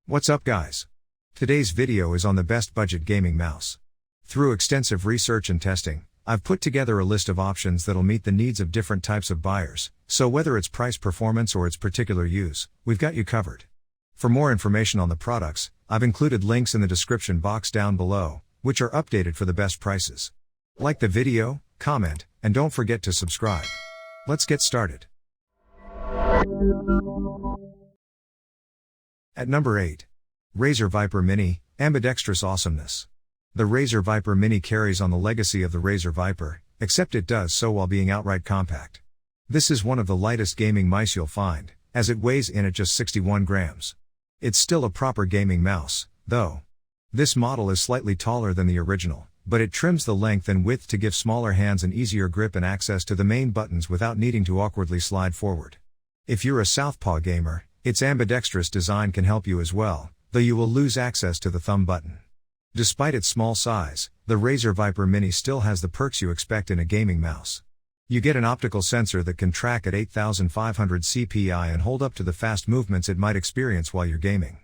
What's up guys? Today's video is on the best budget gaming mouse. Through extensive research and testing, I've put together a list of options that'll meet the needs of different types of buyers, so whether it's price performance or its particular use, we've got you covered. For more information on the products, I've included links in the description box down below, which are updated for the best prices. Like the video, comment, and don't forget to subscribe. Let's get started. At number 8. Razer Viper Mini, Ambidextrous Awesomeness. The Razer Viper Mini carries on the legacy of the Razer Viper, except it does so while being outright compact. This is one of the lightest gaming mice you'll find, as it weighs in at just 61 grams. It's still a proper gaming mouse, though. This model is slightly taller than the original, but it trims the length and width to give smaller hands an easier grip and access to the main buttons without needing to awkwardly slide forward. If you're a southpaw gamer, its ambidextrous design can help you as well, though you will lose access to the thumb button. Despite its small size, the Razer Viper Mini still has the perks you expect in a gaming mouse. You get an optical sensor that can track at 8,500 CPI and hold up to the fast movements it might experience while you're gaming.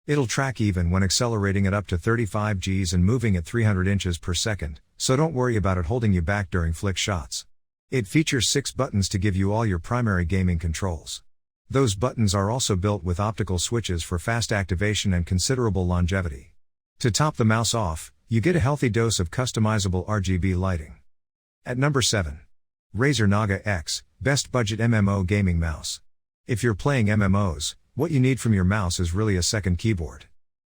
It'll track even when accelerating at up to 35 Gs and moving at 300 inches per second, so don't worry about it holding you back during flick shots. It features 6 buttons to give you all your primary gaming controls. Those buttons are also built with optical switches for fast activation and considerable longevity. To top the mouse off, you get a healthy dose of customizable RGB lighting. At number 7. Razer Naga X, Best Budget MMO Gaming Mouse. If you're playing MMOs, what you need from your mouse is really a second keyboard.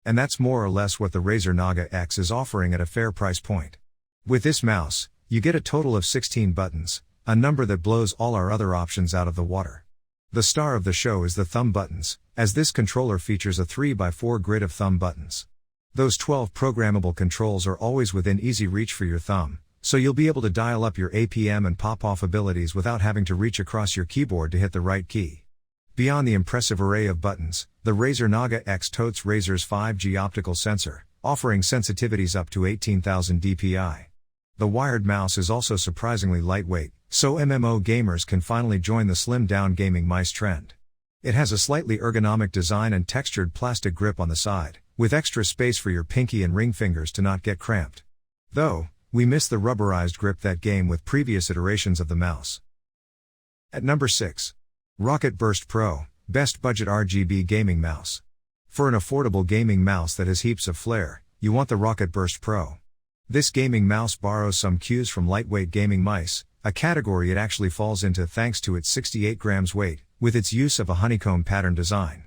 And that's more or less what the Razer Naga X is offering at a fair price point. With this mouse, you get a total of 16 buttons, a number that blows all our other options out of the water. The star of the show is the thumb buttons, as this controller features a 3x4 grid of thumb buttons. Those 12 programmable controls are always within easy reach for your thumb, so you'll be able to dial up your APM and pop-off abilities without having to reach across your keyboard to hit the right key. Beyond the impressive array of buttons, the Razer Naga X totes Razer's 5G optical sensor, offering sensitivities up to 18,000 dpi. The wired mouse is also surprisingly lightweight, so MMO gamers can finally join the slimmed-down gaming mice trend. It has a slightly ergonomic design and textured plastic grip on the side, with extra space for your pinky and ring fingers to not get cramped. Though, we miss the rubberized grip that came with previous iterations of the mouse. At number 6. Rocket Burst Pro, Best Budget RGB Gaming Mouse. For an affordable gaming mouse that has heaps of flair, you want the Rocket Burst Pro. This gaming mouse borrows some cues from lightweight gaming mice, a category it actually falls into thanks to its 68 grams weight, with its use of a honeycomb pattern design.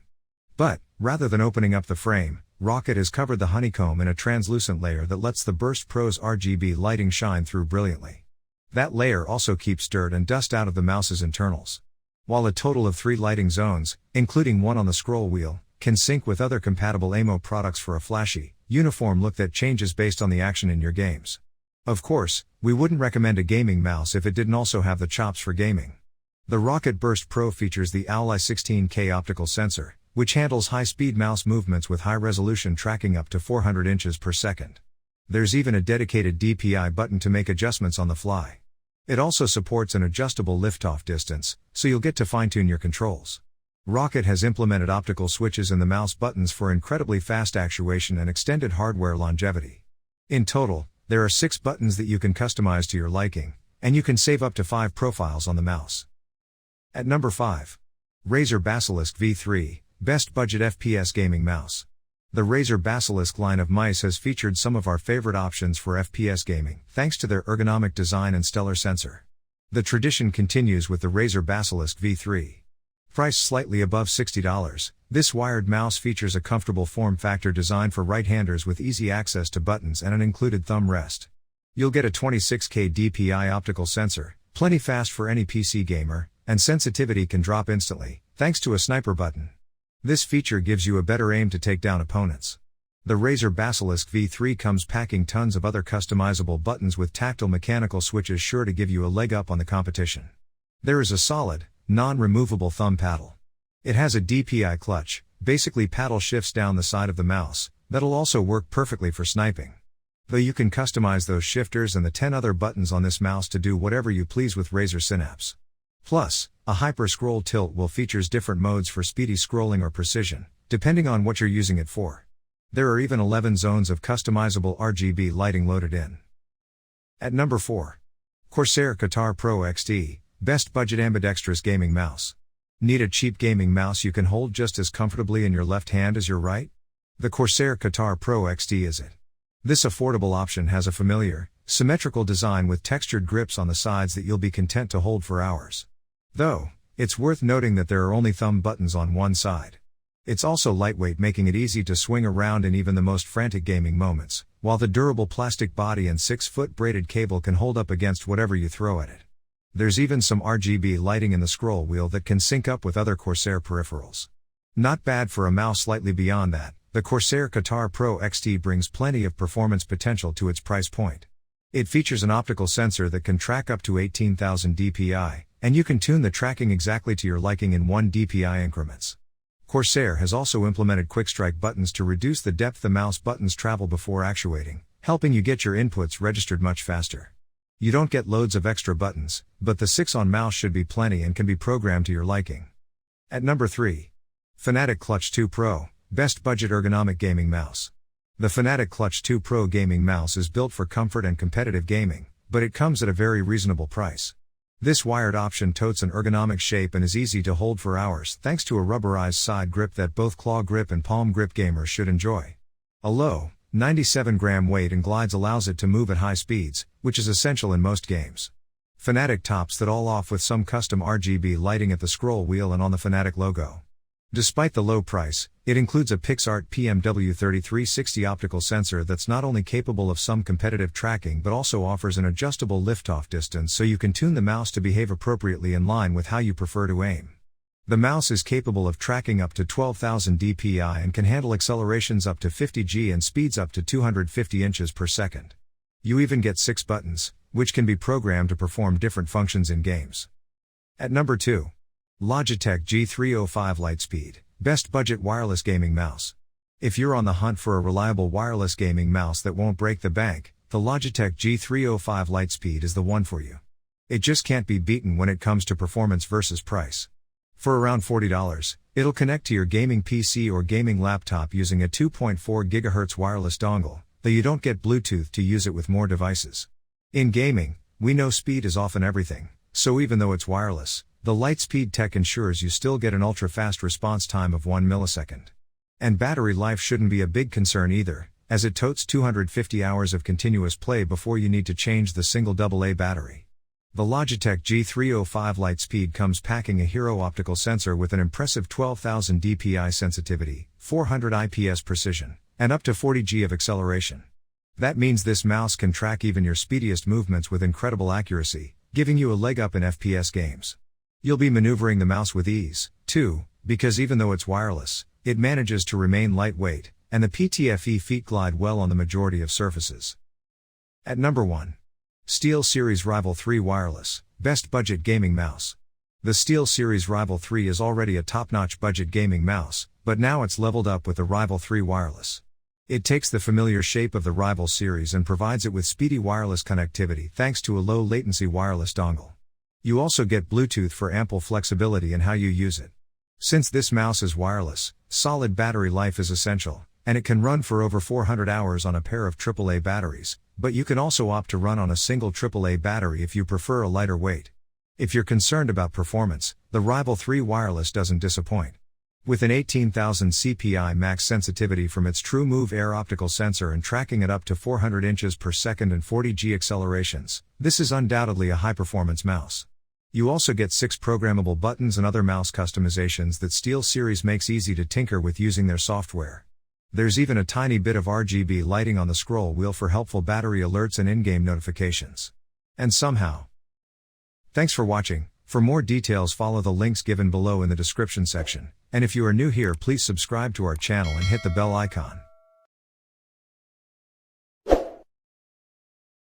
But, rather than opening up the frame, Rocket has covered the honeycomb in a translucent layer that lets the Burst Pro's RGB lighting shine through brilliantly. That layer also keeps dirt and dust out of the mouse's internals. While a total of 3 lighting zones, including one on the scroll wheel, can sync with other compatible AMO products for a flashy, uniform look that changes based on the action in your games. Of course, we wouldn't recommend a gaming mouse if it didn't also have the chops for gaming. The Rocket Burst Pro features the Owli 16K optical sensor, which handles high-speed mouse movements with high-resolution tracking up to 400 inches per second. There's even a dedicated DPI button to make adjustments on the fly. It also supports an adjustable liftoff distance, so you'll get to fine-tune your controls. Rocket has implemented optical switches in the mouse buttons for incredibly fast actuation and extended hardware longevity. In total, there are 6 buttons that you can customize to your liking, and you can save up to 5 profiles on the mouse. At number 5. Razer Basilisk V3, Best Budget FPS Gaming Mouse. The Razer Basilisk line of mice has featured some of our favorite options for FPS gaming, thanks to their ergonomic design and stellar sensor. The tradition continues with the Razer Basilisk V3. Priced slightly above $60, this wired mouse features a comfortable form factor designed for right-handers with easy access to buttons and an included thumb rest. You'll get a 26K DPI optical sensor, plenty fast for any PC gamer, and sensitivity can drop instantly, thanks to a sniper button. This feature gives you a better aim to take down opponents. The Razer Basilisk V3 comes packing tons of other customizable buttons with tactile mechanical switches sure to give you a leg up on the competition. There is a solid, non-removable thumb paddle. It has a DPI clutch, basically paddle shifts down the side of the mouse, that'll also work perfectly for sniping. Though you can customize those shifters and the 10 other buttons on this mouse to do whatever you please with Razer Synapse. Plus, a hyper-scroll tilt wheel features different modes for speedy scrolling or precision, depending on what you're using it for. There are even 11 zones of customizable RGB lighting loaded in. At number 4. Corsair Qatar Pro XD, Best Budget Ambidextrous Gaming Mouse. Need a cheap gaming mouse you can hold just as comfortably in your left hand as your right? The Corsair Qatar Pro XD is it. This affordable option has a familiar, symmetrical design with textured grips on the sides that you'll be content to hold for hours. Though, it's worth noting that there are only thumb buttons on one side. It's also lightweight, making it easy to swing around in even the most frantic gaming moments, while the durable plastic body and 6-foot braided cable can hold up against whatever you throw at it. There's even some RGB lighting in the scroll wheel that can sync up with other Corsair peripherals. Not bad for a mouse slightly beyond that. The Corsair Qatar Pro XT brings plenty of performance potential to its price point. It features an optical sensor that can track up to 18,000 dpi, and you can tune the tracking exactly to your liking in 1 dpi increments. Corsair has also implemented quick strike buttons to reduce the depth the mouse buttons travel before actuating, helping you get your inputs registered much faster. You don't get loads of extra buttons, but the 6 on mouse should be plenty and can be programmed to your liking. At number 3. Fanatec Clutch 2 Pro, Best Budget Ergonomic Gaming Mouse. The Fanatec Clutch 2 Pro gaming mouse is built for comfort and competitive gaming, but it comes at a very reasonable price. This wired option totes an ergonomic shape and is easy to hold for hours thanks to a rubberized side grip that both claw grip and palm grip gamers should enjoy. A low, 97-gram weight and glides allows it to move at high speeds, which is essential in most games. Fanatec tops that all off with some custom RGB lighting at the scroll wheel and on the Fanatec logo. Despite the low price, it includes a PixArt PMW3360 optical sensor that's not only capable of some competitive tracking but also offers an adjustable liftoff distance so you can tune the mouse to behave appropriately in line with how you prefer to aim. The mouse is capable of tracking up to 12,000 dpi and can handle accelerations up to 50 G and speeds up to 250 inches per second. You even get 6 buttons, which can be programmed to perform different functions in games. At number 2. Logitech G305 Lightspeed, Best Budget Wireless Gaming Mouse. If you're on the hunt for a reliable wireless gaming mouse that won't break the bank, the Logitech G305 Lightspeed is the one for you. It just can't be beaten when it comes to performance versus price. For around $40, it'll connect to your gaming PC or gaming laptop using a 2.4 GHz wireless dongle, though you don't get Bluetooth to use it with more devices. In gaming, we know speed is often everything, so even though it's wireless, the Lightspeed tech ensures you still get an ultra-fast response time of 1 millisecond. And battery life shouldn't be a big concern either, as it totes 250 hours of continuous play before you need to change the single AA battery. The Logitech G305 Lightspeed comes packing a hero optical sensor with an impressive 12,000 dpi sensitivity, 400 IPS precision, and up to 40 G of acceleration. That means this mouse can track even your speediest movements with incredible accuracy, giving you a leg up in FPS games. You'll be maneuvering the mouse with ease, too, because even though it's wireless, it manages to remain lightweight, and the PTFE feet glide well on the majority of surfaces. At number 1. SteelSeries Rival 3 Wireless, Best Budget Gaming Mouse. The SteelSeries Rival 3 is already a top-notch budget gaming mouse, but now it's leveled up with the Rival 3 Wireless. It takes the familiar shape of the Rival series and provides it with speedy wireless connectivity thanks to a low-latency wireless dongle. You also get Bluetooth for ample flexibility in how you use it. Since this mouse is wireless, solid battery life is essential, and it can run for over 400 hours on a pair of AAA batteries, but you can also opt to run on a single AAA battery if you prefer a lighter weight. If you're concerned about performance, the Rival 3 Wireless doesn't disappoint. With an 18,000 CPI max sensitivity from its TrueMove Air optical sensor and tracking at up to 400 inches per second and 40 G accelerations, this is undoubtedly a high-performance mouse. You also get 6 programmable buttons and other mouse customizations that SteelSeries makes easy to tinker with using their software. There's even a tiny bit of RGB lighting on the scroll wheel for helpful battery alerts and in-game notifications. And somehow. Thanks for watching. For more details, follow the links given below in the description section. And if you are new here, please subscribe to our channel and hit the bell icon.